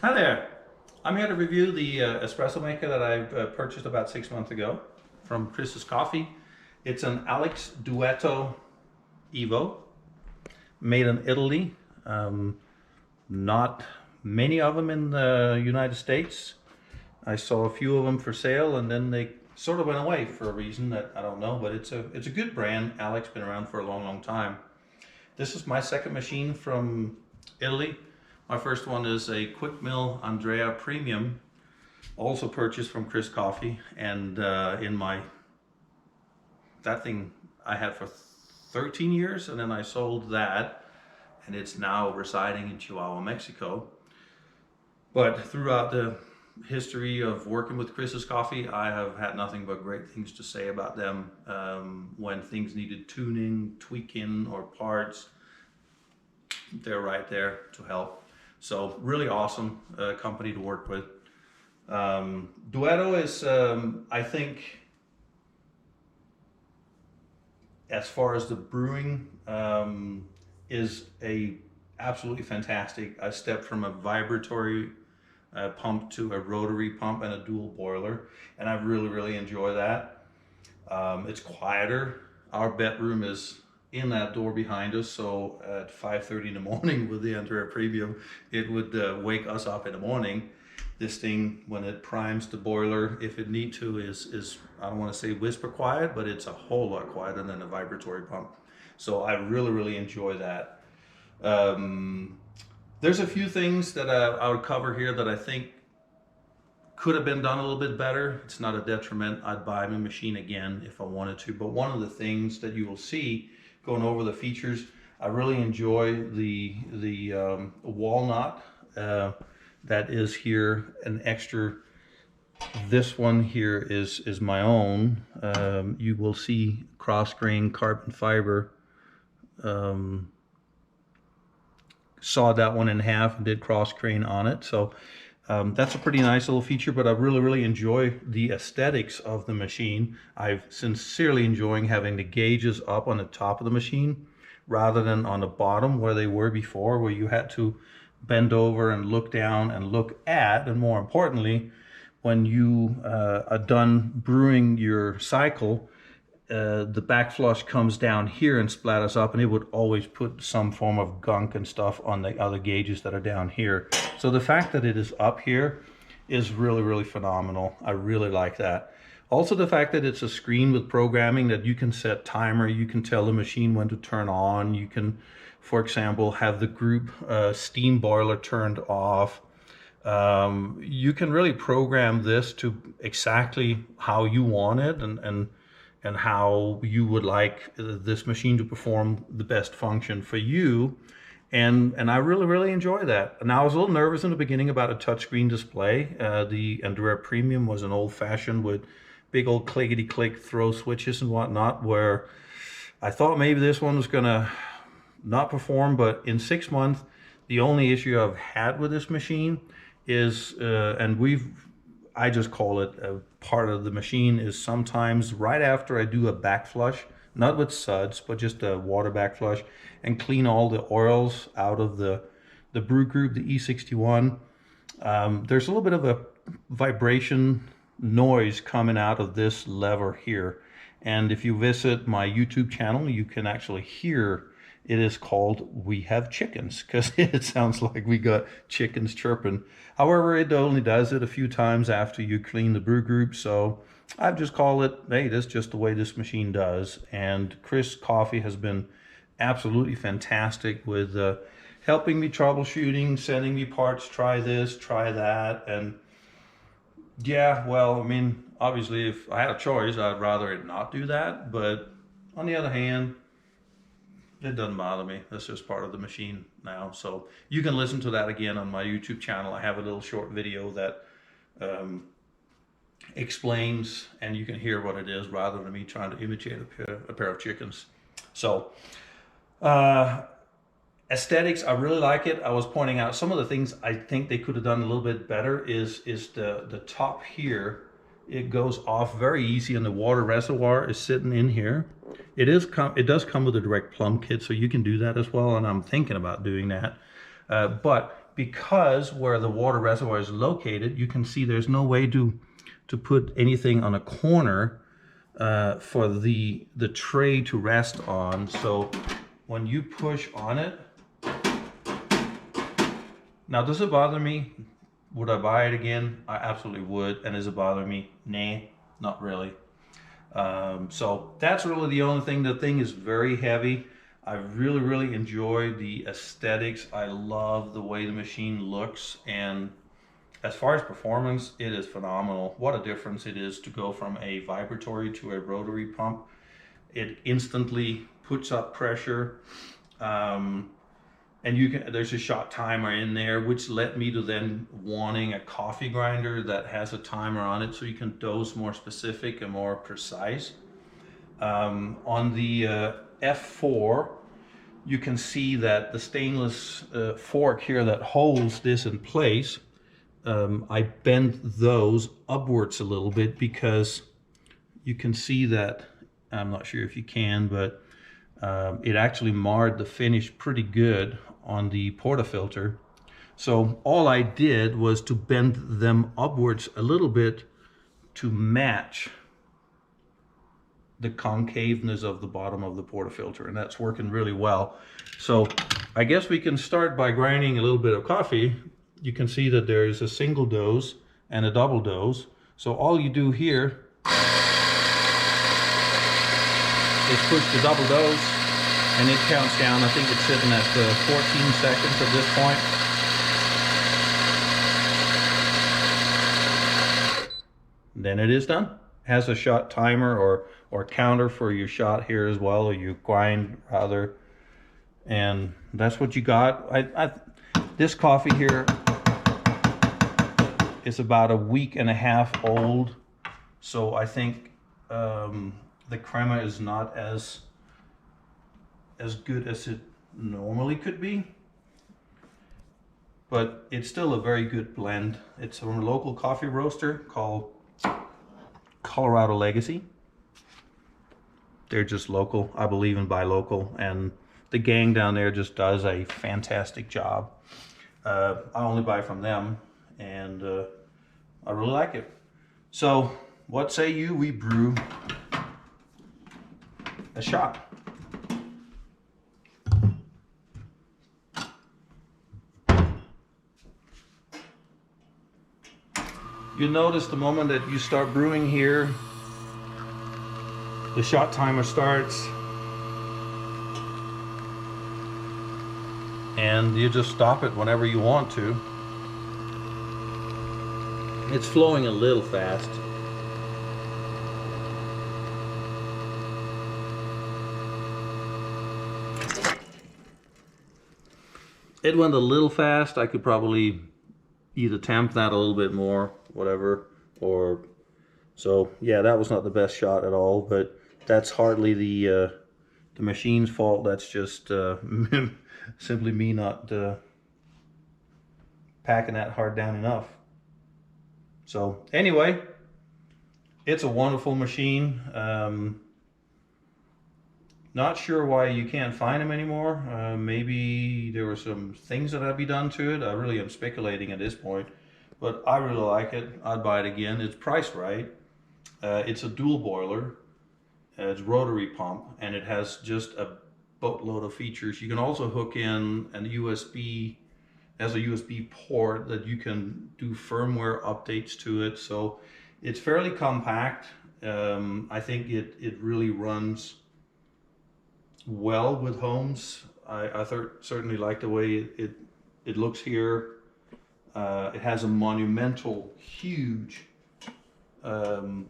Hi there. I'm here to review the espresso maker that I purchased about 6 months ago from Chris's Coffee. It's an Alex Duetto Evo, made in Italy. Not many of them in the United States. I saw a few of them for sale, and then they sort of went away for a reason that I don't know. But it's a good brand. Alex been around for a long, long time. This is my second machine from Italy. My first one is a Quick Mill Andrea Premium, also purchased from Chris Coffee, and that thing I had for 13 years, and then I sold that, and it's now residing in Chihuahua, Mexico. But throughout the history of working with Chris's Coffee, I have had nothing but great things to say about them. When things needed tuning, tweaking, or parts, they're right there to help. So really awesome company to work with. Duetto is, I think, as far as the brewing, is a absolutely fantastic. I stepped from a vibratory pump to a rotary pump and a dual boiler, and I really, really enjoy that. It's quieter. Our bedroom is in that door behind us, so at 5:30 in the morning with the Andrea Premium, it would wake us up in the morning. This thing, when it primes the boiler, if it need to, is I don't want to say whisper quiet, but it's a whole lot quieter than a vibratory pump. So I really, really enjoy that. Um, there's a few things that I would cover here that I think could have been done a little bit better. It's not a detriment. I'd buy my machine again if I wanted to. But one of the things that you will see going over the features, I really enjoy the walnut that is here, an extra. This one here is my own. You will see cross grain carbon fiber. Sawed that one in half and did cross grain on it. So that's a pretty nice little feature, but I really, really enjoy the aesthetics of the machine. I'm sincerely enjoying having the gauges up on the top of the machine rather than on the bottom where they were before, where you had to bend over and look down and look at, and more importantly, when you are done brewing your cycle, the back flush comes down here and splatters up, and it would always put some form of gunk and stuff on the other gauges that are down here. So the fact that it is up here is really, really phenomenal. I really like that. Also the fact that it's a screen with programming that you can set timer, you can tell the machine when to turn on, you can, for example, have the group steam boiler turned off. You can really program this to exactly how you want it, and how you would like this machine to perform the best function for you. And I really, really enjoy that. Now, I was a little nervous in the beginning about a touchscreen display. The Andrea Premium was an old-fashioned with big old clickety-click throw switches and whatnot, where I thought maybe this one was gonna not perform, but in 6 months, the only issue I've had with this machine is, I just call it a part of the machine, is sometimes right after I do a back flush, not with suds, but just a water back flush, and clean all the oils out of the brew group, the E61. There's a little bit of a vibration noise coming out of this lever here. And if you visit my YouTube channel, you can actually hear it is called We Have Chickens, because it sounds like we got chickens chirping. However, it only does it a few times after you clean the brew group. So I've just called it, hey, that's just the way this machine does. And Chris Coffee has been absolutely fantastic with helping me troubleshooting, sending me parts, try this, try that. And yeah, well, I mean, obviously, if I had a choice, I'd rather it not do that. But on the other hand, it doesn't bother me. That's just part of the machine now. So you can listen to that again on my YouTube channel. I have a little short video that explains, and you can hear what it is rather than me trying to imitate a pair of chickens. So aesthetics, I really like it. I was pointing out some of the things I think they could have done a little bit better is the top here. It goes off very easy, and the water reservoir is sitting in here. It does come with a direct plumb kit, so you can do that as well, and I'm thinking about doing that. But because where the water reservoir is located, you can see there's no way to put anything on a corner for the tray to rest on. So when you push on it, now does it bother me? Would I buy it again? I absolutely would. And does it bother me? Nah, not really. So that's really the only thing. The thing is very heavy. I really enjoy the aesthetics. I love the way the machine looks, and as far as performance, it is phenomenal. What a difference it is to go from a vibratory to a rotary pump. It instantly puts up pressure, and there's a shot timer in there, which led me to then wanting a coffee grinder that has a timer on it, so you can dose more specific and more precise. On the F4, you can see that the stainless fork here that holds this in place, I bent those upwards a little bit because you can see that, I'm not sure if you can, but it actually marred the finish pretty good on the portafilter. So all I did was to bend them upwards a little bit to match the concaveness of the bottom of the portafilter, and that's working really well. So I guess we can start by grinding a little bit of coffee. You can see that there's a single dose and a double dose. So all you do here is push the double dose, and it counts down. I think it's sitting at 14 seconds at this point. Then it is done. Has a shot timer or counter for your shot here as well, or you grind rather, and that's what you got. This coffee here is about a week and a half old, so I think the crema is not as good as it normally could be, but it's still a very good blend. It's from a local coffee roaster called Colorado Legacy. They're just local. I believe in buy local, and the gang down there just does a fantastic job. I only buy from them, and I really like it. So what say you we brew a shot? You notice the moment that you start brewing here, the shot timer starts, and you just stop it whenever you want to. It's flowing a little fast. It went a little fast. I could probably either tamp that a little bit more, whatever, or so yeah, that was not the best shot at all, but that's hardly the machine's fault. That's just simply me not packing that hard down enough. So anyway, it's a wonderful machine. Not sure why you can't find them anymore. Maybe there were some things that had to be done to it. I really am speculating at this point, but I really like it. I'd buy it again. It's priced right. It's a dual boiler. It's rotary pump, and it has just a boatload of features. You can also hook in an USB, as a USB port that you can do firmware updates to it. So it's fairly compact. I think it really runs well with homes. I certainly like the way it looks here. It has a monumental, huge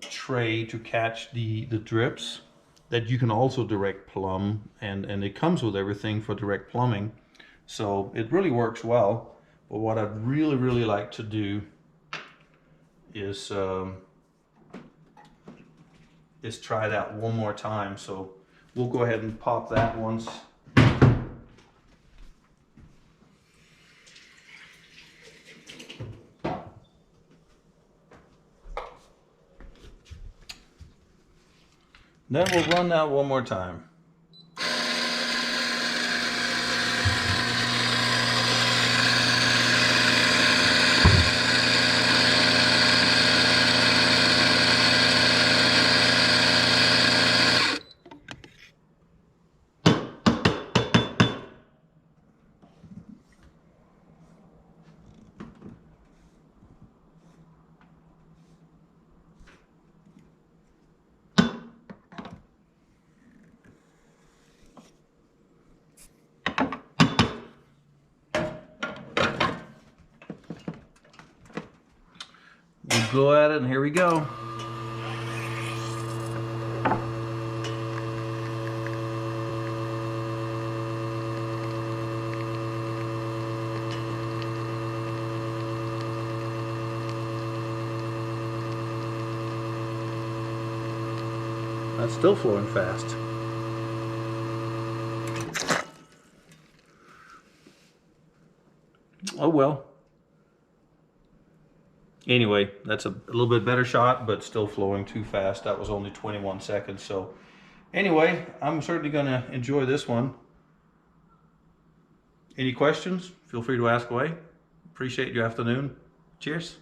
tray to catch the drips that you can also direct plumb, and it comes with everything for direct plumbing. So it really works well. But what I'd really like to do is try that one more time. So we'll go ahead and pop that once. Then we'll run that one more time. go at it, and here we go. That's still flowing fast. Oh well. Anyway, that's a little bit better shot, but still flowing too fast. That was only 21 seconds. So anyway, I'm certainly going to enjoy this one. Any questions? Feel free to ask away. Appreciate your afternoon. Cheers.